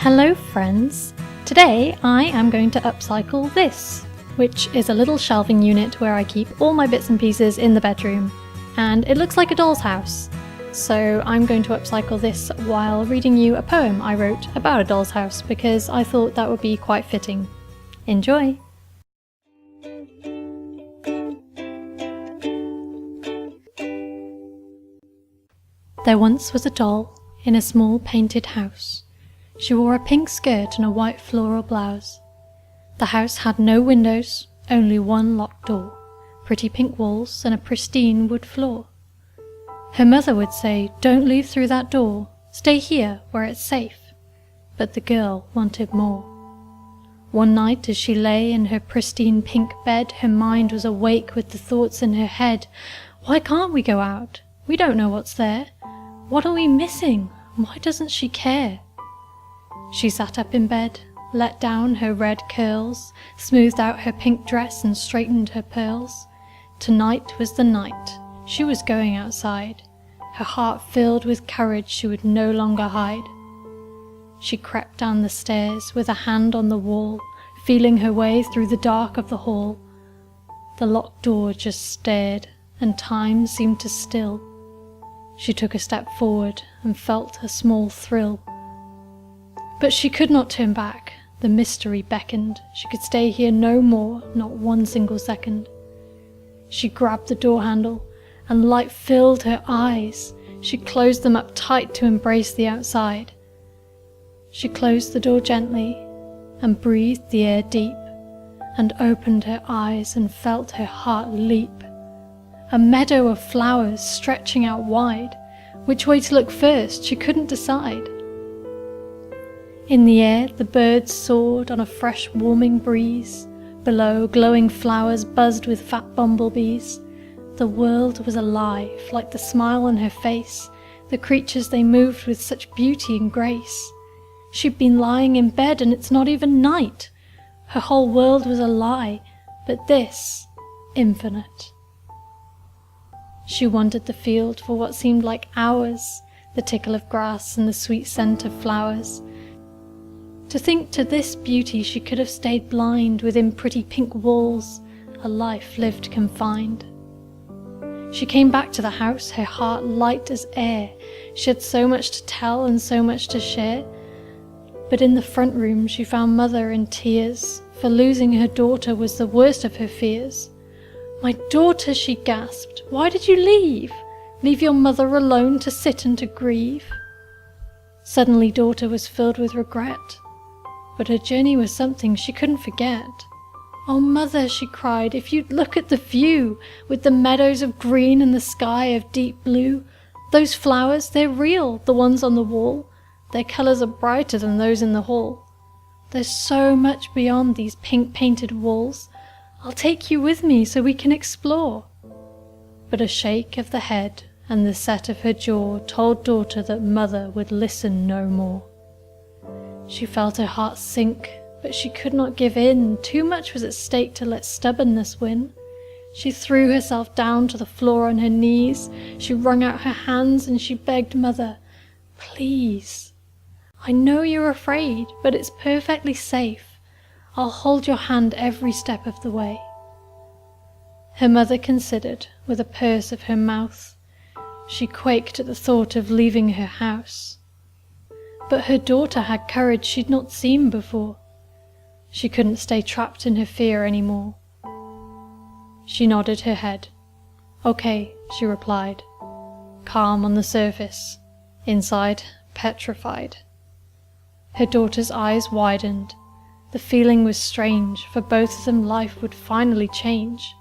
Hello friends! Today I am going to upcycle this, which is a little shelving unit where I keep all my bits and pieces in the bedroom, and it looks like a doll's house. So I'm going to upcycle this while reading you a poem I wrote about a doll's house because I thought that would be quite fitting. Enjoy! There once was a doll in a small painted house. She wore a pink skirt and a white floral blouse. The house had no windows, only one locked door, pretty pink walls and a pristine wood floor. Her mother would say, "Don't leave through that door, stay here where it's safe." But the girl wanted more. One night as she lay in her pristine pink bed, her mind was awake with the thoughts in her head. Why can't we go out? We don't know what's there. What are we missing? Why doesn't she care? She sat up in bed, let down her red curls, smoothed out her pink dress and straightened her pearls. Tonight was the night. She was going outside, her heart filled with courage she would no longer hide. She crept down the stairs with a hand on the wall, feeling her way through the dark of the hall. The locked door just stared, and time seemed to still. She took a step forward and felt a small thrill. But she could not turn back. The mystery beckoned. She could stay here no more, not one single second. She grabbed the door handle, and light filled her eyes. She closed them up tight to embrace the outside. She closed the door gently and breathed the air deep, and opened her eyes and felt her heart leap. A meadow of flowers stretching out wide. Which way to look first, she couldn't decide. In the air, the birds soared on a fresh warming breeze. Below, glowing flowers buzzed with fat bumblebees. The world was alive, like the smile on her face. The creatures, they moved with such beauty and grace. She'd been lying in bed and it's not even night. Her whole world was a lie, but this, infinite. She wandered the field for what seemed like hours, the tickle of grass and the sweet scent of flowers. To think to this beauty she could have stayed blind within pretty pink walls, a life lived confined. She came back to the house, her heart light as air. She had so much to tell and so much to share. But in the front room she found Mother in tears, for losing her daughter was the worst of her fears. "My daughter," she gasped, "why did you leave? Leave your mother alone to sit and to grieve?" Suddenly daughter was filled with regret, but her journey was something she couldn't forget. "Oh mother," she cried, "if you'd look at the view, with the meadows of green and the sky of deep blue. Those flowers, they're real, the ones on the wall. Their colours are brighter than those in the hall. There's so much beyond these pink painted walls. I'll take you with me so we can explore." But a shake of the head and the set of her jaw told daughter that mother would listen no more. She felt her heart sink, but she could not give in. Too much was at stake to let stubbornness win. She threw herself down to the floor on her knees. She wrung out her hands and she begged Mother, "Please, I know you're afraid, but it's perfectly safe. I'll hold your hand every step of the way." Her mother considered, with a purse of her mouth. She quaked at the thought of leaving her house. But her daughter had courage she'd not seen before. She couldn't stay trapped in her fear anymore. She nodded her head. "Okay," she replied, calm on the surface, inside petrified. Her daughter's eyes widened. The feeling was strange, for both of them life would finally change.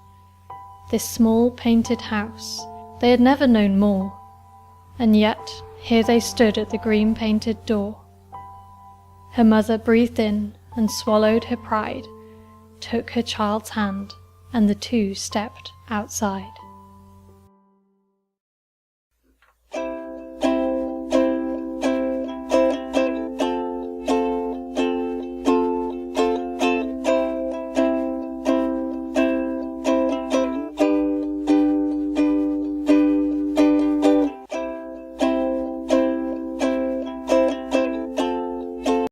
This small painted house, they had never known more, and yet here they stood at the green painted door. Her mother breathed in and swallowed her pride, took her child's hand, and the two stepped outside.